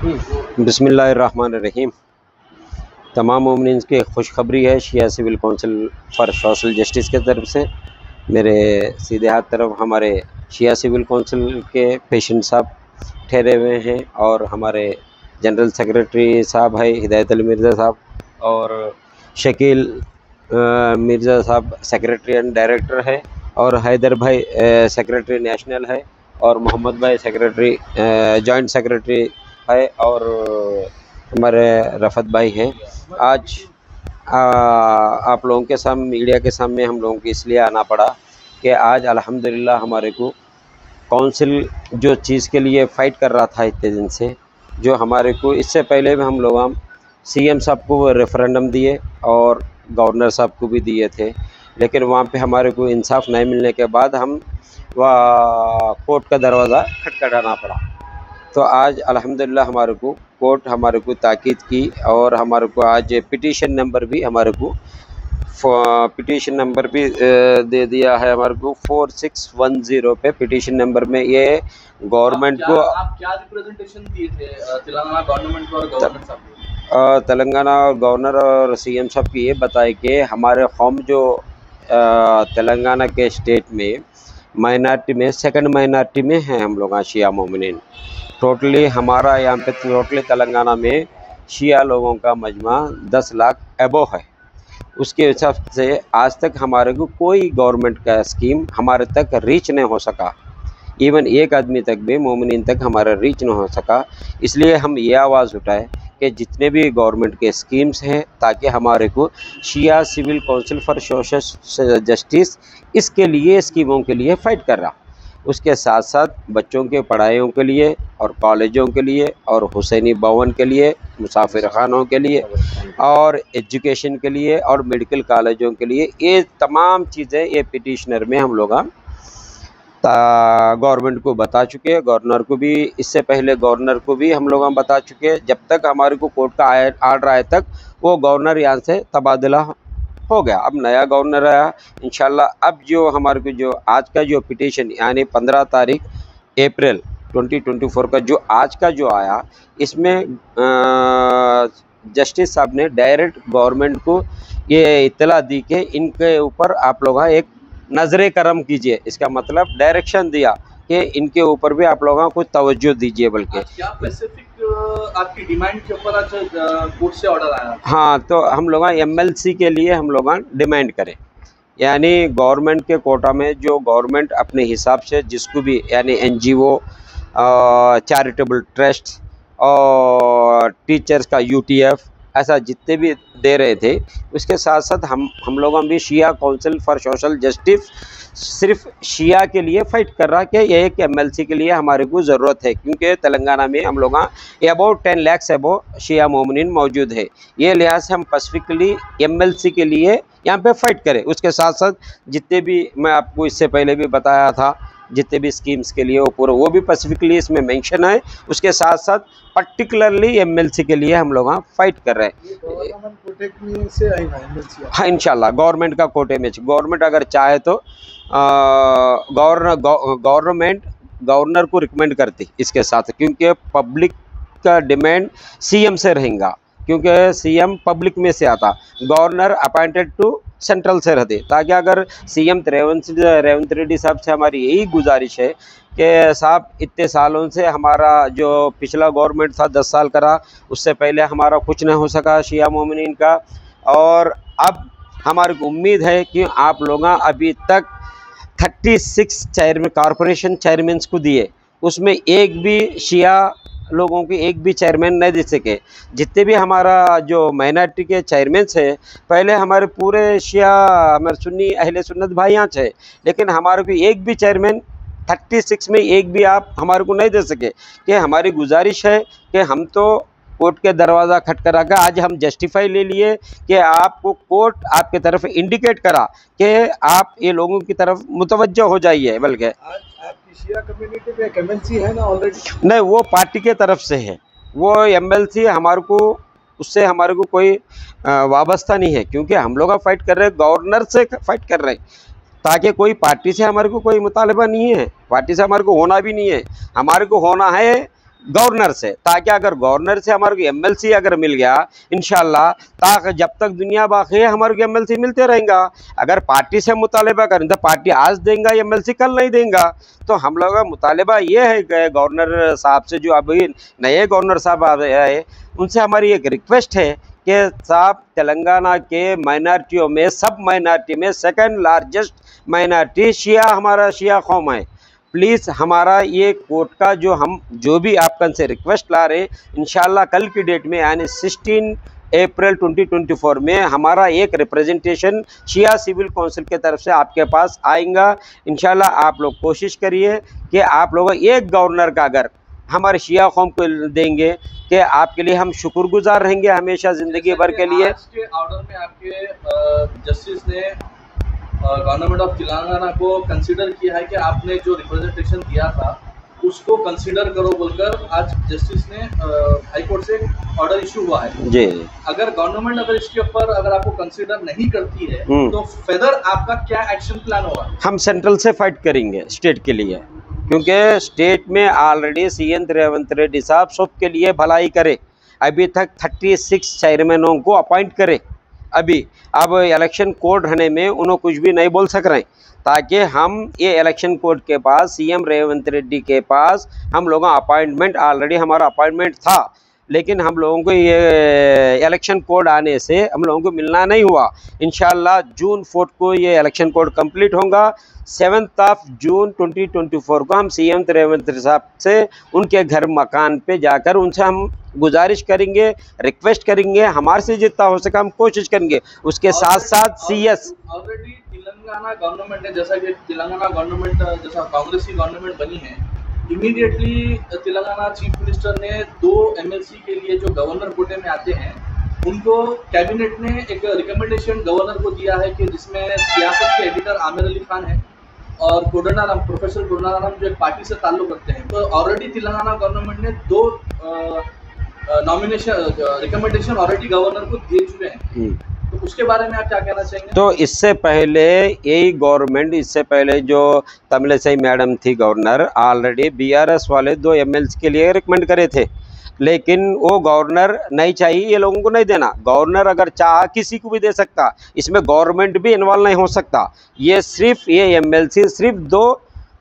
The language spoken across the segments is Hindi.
बिस्मिल्लाहिर्रहमानिर्रहीम। तमाम मोमिनीन की खुशखबरी है Shia civil council for social justice के तरफ से। मेरे सीधे हाथ तरफ हमारे शिया सिविल काउंसिल के पेशेंट साहब ठहरे हुए हैं और हमारे जनरल सेक्रेटरी साहब है हिदायत अली मिर्ज़ा साहब और शकील मिर्ज़ा साहब सेक्रेटरी एंड डायरेक्टर है और हैदर भाई सेक्रेटरी नेशनल है और मोहम्मद भाई सेक्रेटरी जॉइंट सेक्रेटरी है और हमारे रफ़त भाई हैं। आज आप लोगों के सामने मीडिया के सामने हम लोगों को इसलिए आना पड़ा कि आज अल्हम्दुलिल्लाह हमारे को काउंसिल जो चीज़ के लिए फ़ाइट कर रहा था इतने दिन से, जो हमारे को इससे पहले भी हम लोग सीएम साहब को रेफरेंडम दिए और गवर्नर साहब को भी दिए थे, लेकिन वहाँ पे हमारे को इंसाफ नहीं मिलने के बाद हम वह कोर्ट का दरवाज़ा खटखटाना पड़ा। तो आज अल्हम्दुलिल्लाह हमारे को कोर्ट हमारे को ताकीद की और हमारे को आज पिटीशन नंबर भी हमारे को दे दिया है हमारे को 4610 पे पिटीशन नंबर में। ये गवर्नमेंट को आप क्या रिप्रेजेंटेशन दिए थे तेलंगाना गवर्नमेंट को और गवर्नर साहब को? तेलंगाना और गवर्नर और सीएम साहब की ये बताए कि हमारे कौम जो तेलंगाना के स्टेट में माइनॉरिटी में सेकंड माइनॉरिटी में हैं हम लोग शिया मोमिनीन। टोटली हमारा यहाँ पे टोटली तेलंगाना में शिया लोगों का मजमा 10 लाख एबो है। उसके हिसाब से आज तक हमारे को कोई गवर्नमेंट का स्कीम हमारे तक रीच नहीं हो सका, इवन एक आदमी तक भी मोमिनीन तक हमारा रीच नहीं हो सका। इसलिए हम ये आवाज़ उठाए कि जितने भी गवर्नमेंट के स्कीम्स हैं ताकि हमारे को Shia civil council for social justice इसके लिए स्कीमों के लिए फ़ाइट कर रहा। उसके साथ साथ बच्चों के पढ़ाइयों के लिए और कॉलेजों के लिए और हुसैनी भवन के लिए, मुसाफिर खानों के लिए और एजुकेशन के लिए और मेडिकल कॉलेजों के लिए, ये तमाम चीज़ें ये पिटिशनर में हम लोग गवर्नमेंट को बता चुके हैं। गवर्नर को भी इससे पहले गवर्नर को भी हम लोग बता चुके हैं। जब तक हमारे को कोर्ट का आर्डर आए तक वो गवर्नर यहाँ से तबादला हो गया। अब नया गवर्नर आया इंशाल्लाह। अब जो हमारे को जो आज का जो पिटीशन यानी 15 तारीख अप्रैल 2024 का जो आज का जो आया, इसमें जस्टिस साहब ने डायरेक्ट गवर्नमेंट को ये इत्तला दी कि इनके ऊपर आप लोग एक नज़र करम कीजिए। इसका मतलब डायरेक्शन दिया कि इनके ऊपर भी आप लोगों को तवज्जो दीजिए। बल्कि क्या स्पेसिफिक आपकी डिमांड के ऊपर आज कोर्ट से ऑर्डर आया? हाँ, तो हम लोग एमएलसी के लिए हम लोग डिमांड करें, यानी गवर्नमेंट के कोटा में जो गवर्नमेंट अपने हिसाब से जिसको भी यानी एनजीओ, चैरिटेबल ट्रस्ट और टीचर्स का यूटीएफ ऐसा जितने भी दे रहे थे, उसके साथ साथ हम लोगों भी शिया काउंसिल फॉर सोशल जस्टिस सिर्फ शिया के लिए फ़ाइट कर रहा कि ये एक एमएलसी के लिए हमारे को ज़रूरत है, क्योंकि तेलंगाना में हम लोग अबाउट 10 लाख अबो शिया मोमिनीन मौजूद है। ये लिहाज से हम स्पेसिफिकली एमएलसी के लिए यहाँ पे फ़ाइट करें। उसके साथ साथ जितने भी मैं आपको इससे पहले भी बताया था जितने भी स्कीम्स के लिए वो पूरा वो भी स्पेसिफिकली इसमें मेंशन है। उसके साथ साथ पर्टिकुलरली एमएलसी के लिए हम लोग फाइट कर रहे हैं। हाँ, इंशाल्लाह गवर्नमेंट का कोटे में गवर्नमेंट अगर चाहे तो गवर्नमेंट गवर्नर को रिकमेंड करती इसके साथ, क्योंकि पब्लिक का डिमांड सीएम से रहेगा, क्योंकि सीएम पब्लिक में से आता, गवर्नर अपॉइंटेड टू सेंट्रल से रहते। ताकि अगर सीएम रेवंत रेड्डी साहब से हमारी यही गुजारिश है कि साहब इतने सालों से हमारा जो पिछला गवर्नमेंट था 10 साल करा, उससे पहले हमारा कुछ नहीं हो सका शिया मोमिनीन का, और अब हमारी उम्मीद है कि आप लोग अभी तक 36 चेयरमैन कॉरपोरेशन चेयरमैन को दिए, उसमें एक भी शिया लोगों की एक भी चेयरमैन नहीं दे सके। जितने भी हमारा जो माइनॉरिटी के चेयरमैन है पहले हमारे पूरे शिया हमारे सुन्नी अहले सुन्नत भाई यहाँ है, लेकिन हमारे को एक भी चेयरमैन 36 में एक भी आप हमारे को नहीं दे सके। कि हमारी गुजारिश है कि हम तो कोर्ट के दरवाज़ा खटखटा कर आज हम जस्टिफाई ले लिए कि आपको कोर्ट आपके तरफ इंडिकेट करा कि आप ये लोगों की तरफ मुतवज्जो हो जाइए। बल्कि आपकी शिया कम्युनिटी पे एमएलसी है ना ऑलरेडी? नहीं, वो पार्टी के तरफ से है, वो एमएलसी हमारे को उससे हमारे को कोई वाबस्ता नहीं है, क्योंकि हम लोग फाइट कर रहे हैं गवर्नर से फाइट कर रहे हैं। ताकि कोई पार्टी से हमारे को कोई मुतालबा नहीं है, पार्टी से हमारे को होना भी नहीं है। हमारे को होना है गवर्नर से, ताकि अगर गवर्नर से हमारे को एमएलसी अगर मिल गया इंशाल्लाह, ताकि जब तक दुनिया बाकी है हमारे को एमएलसी मिलते रहेगा। अगर पार्टी से मुतालबा करें तो पार्टी आज देंगे एमएलसी, कल नहीं देंगे। तो हम लोग का मुतालबा ये है कि गवर्नर साहब से, जो अभी नए गवर्नर साहब आए, उनसे हमारी एक रिक्वेस्ट है कि साहब तेलंगाना के माइनॉरिटियों में, सब माइनॉरिटी में सेकंड लार्जेस्ट माइनॉरिटी शिया, हमारा शिया कौम है। प्लीज़ हमारा ये कोर्ट का जो भी आपका से रिक्वेस्ट ला रहे, इंशाल्लाह कल की डेट में यानी 16 अप्रैल 2024 में हमारा एक रिप्रेजेंटेशन शिया सिविल काउंसिल के तरफ से आपके पास आएगा। इंशाल्लाह आप लोग कोशिश करिए कि आप लोग एक गवर्नर का अगर हमारे शिया कौम को देंगे कि आपके लिए हम शुक्रगुजार रहेंगे हमेशा ज़िंदगी भर के लिए। आज के ऑर्डर में आपके जस्टिस ने गवर्नमेंट ऑफ तेलंगाना को कंसीडर किया है कि आपने जो रिप्रेजेंटेशन दिया था उसको कंसीडर करो बोलकर आज जस्टिस ने हाई कोर्ट से ऑर्डर इशू हुआ है जी। अगर गवर्नमेंट अगर इसके ऊपर अगर आपको कंसीडर नहीं करती है तो फर्दर आपका क्या एक्शन प्लान होगा? हम सेंट्रल से फाइट करेंगे स्टेट के लिए, क्योंकि स्टेट में ऑलरेडी सीएम रेवंत रेड्डी साहब सबके लिए भलाई करे। अभी तक 36 चेयरमैनों को अपॉइंट करे। अभी अब इलेक्शन कोड रहने में उन्होंने कुछ भी नहीं बोल सक रहे, ताकि हम ये इलेक्शन कोड के पास सीएम रेवंत रेड्डी के पास हम लोगों का अपॉइंटमेंट, ऑलरेडी हमारा अपॉइंटमेंट था, लेकिन हम लोगों को ये इलेक्शन कोड आने से हम लोगों को मिलना नहीं हुआ। इंशाल्लाह जून 4 को ये इलेक्शन कोड कंप्लीट होगा। 7 जून 2024 को हम सीएम रेवंत साहब से उनके घर मकान पे जाकर उनसे हम गुजारिश करेंगे, रिक्वेस्ट करेंगे, हमारे से जितना हो सके हम कोशिश करेंगे। उसके साथ साथ सीएस ऑलरेडी तेलंगाना गवर्नमेंट है, जैसा कि तेलंगाना गवर्नमेंट जैसा कांग्रेस की गवर्नमेंट बनी है, इमीडिएटली तेलंगाना चीफ मिनिस्टर ने 2 एमएलसी के लिए जो गवर्नर कोटे में आते हैं उनको कैबिनेट ने एक रिकमेंडेशन गवर्नर को दिया है कि जिसमें सियासत के एडिटर आमिर अली खान है और कोडनाराम, प्रोफेसर कोडनाराम जो एक पार्टी से ताल्लुक रखते हैं। तो ऑलरेडी तेलंगाना गवर्नमेंट ने 2 नॉमिनेशन रिकमेंडेशन ऑलरेडी गवर्नर को दे चुके हैं। तो उसके बारे में आप क्या कहना चाहेंगे? तो इससे पहले यही गवर्नमेंट, इससे पहले जो तमिलिसाई मैडम थी गवर्नर, ऑलरेडी बीआरएस वाले 2 एमएलसी के लिए रिकमेंड करे थे, लेकिन वो गवर्नर नहीं चाहिए, ये लोगों को नहीं देना। गवर्नर अगर चाह किसी को भी दे सकता, इसमें गवर्नमेंट भी इन्वॉल्व नहीं हो सकता। ये सिर्फ ये एमएलसी, सिर्फ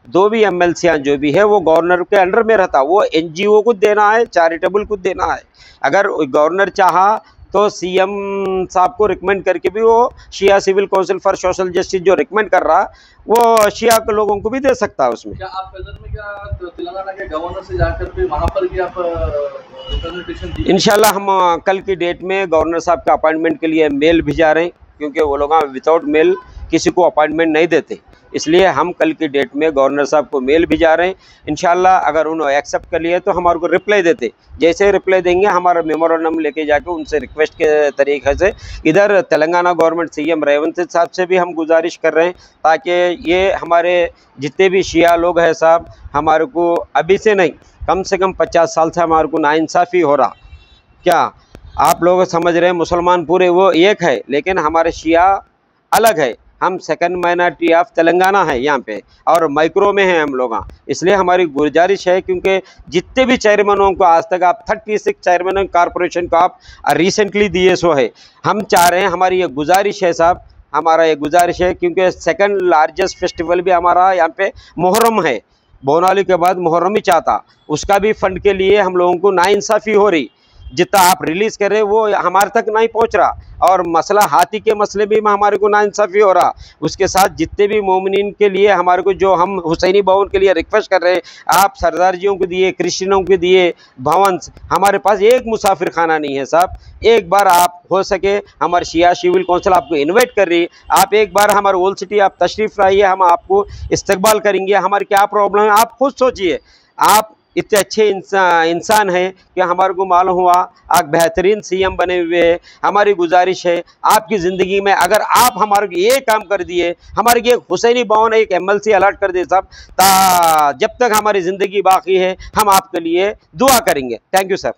दो भी एमएलसीयाँ जो भी है वो गवर्नर के अंडर में रहता, वो एनजीओ को देना है, चैरिटेबल को देना है। अगर गवर्नर चाहा तो सीएम साहब को रिकमेंड करके भी वो Shia civil council for social justice जो रिकमेंड कर रहा वो शिया के लोगों को भी दे सकता है उसमें। क्या आप क्या तेलंगाना के गवर्नर से जाकर भी वहाँ पर भी आप रिप्रेजेंटेशन दी? इंशाल्लाह हम कल की डेट में गवर्नर साहब का अपॉइंटमेंट के लिए मेल भिजा रहे हैं, क्योंकि वो लोग विदाउट मेल किसी को अपॉइंटमेंट नहीं देते, इसलिए हम कल की डेट में गवर्नर साहब को मेल भिजा रहे हैं। इंशाल्लाह अगर उन्होंने एक्सेप्ट कर लिए तो हमारे को रिप्लाई देते, जैसे रिप्लाई देंगे हमारा मेमोरेंडम लेके जाके उनसे रिक्वेस्ट के तरीके से इधर तेलंगाना गवर्नमेंट सीएम रेवंत साहब से भी हम गुजारिश कर रहे हैं, ताकि ये हमारे जितने भी शिया लोग हैं साहब, हमारे को अभी से नहीं कम से कम 50 साल से हमारे को नाइंसाफ़ी हो रहा। क्या आप लोग समझ रहे हैं, मुसलमान पूरे वो एक है, लेकिन हमारे शिया अलग है। हम सेकंड माइनॉरिटी ऑफ तेलंगाना है यहाँ पे, और माइक्रो में हैं हम लोग। इसलिए हमारी गुजारिश है, क्योंकि जितने भी चेयरमैनों को आज तक आप 36 चेयरमैन कॉरपोरेशन को आप रिसेंटली दिए सो है, हम चाह रहे हैं, हमारी ये गुजारिश है साहब, हमारा ये गुजारिश है, क्योंकि सेकंड लार्जेस्ट फेस्टिवल भी हमारा यहाँ पे मुहर्रम है, बोनाली के बाद मुहर्रम ही चाहता, उसका भी फंड के लिए हम लोगों को नाइंसाफ़ी हो रही। जितना आप रिलीज़ कर रहे वो हमारे तक नहीं पहुंच रहा, और मसला हाथी के मसले भी में हमारे को नाइंसाफ़ी हो रहा। उसके साथ जितने भी मोमिनीन के लिए हमारे को, जो हम हुसैनी भवन के लिए रिक्वेस्ट कर रहे हैं, आप सरदारजियों को दिए, क्रिश्चियनों को दिए भवन, हमारे पास एक मुसाफिर खाना नहीं है साहब। एक बार आप हो सके, हमारे शिया सिविल काउंसिल आपको इन्वाइट कर रही है, आप एक बार हमारे ओल्ड सिटी आप तशरीफ़ लाइए, हम आपको इस्तकबाल करेंगे। हमारी क्या प्रॉब्लम है आप खुद सोचिए, आप इतने अच्छे इंसान हैं कि हमारे को मालूम हुआ आप बेहतरीन सीएम बने हुए हैं। हमारी गुजारिश है आपकी ज़िंदगी में अगर आप हमारे को ये काम कर दिए, हमारे को एक हुसैनी भवन एक एमएलसी अलॉट कर दिए साहब, जब तक हमारी ज़िंदगी बाकी है हम आपके लिए दुआ करेंगे। Thank you sir.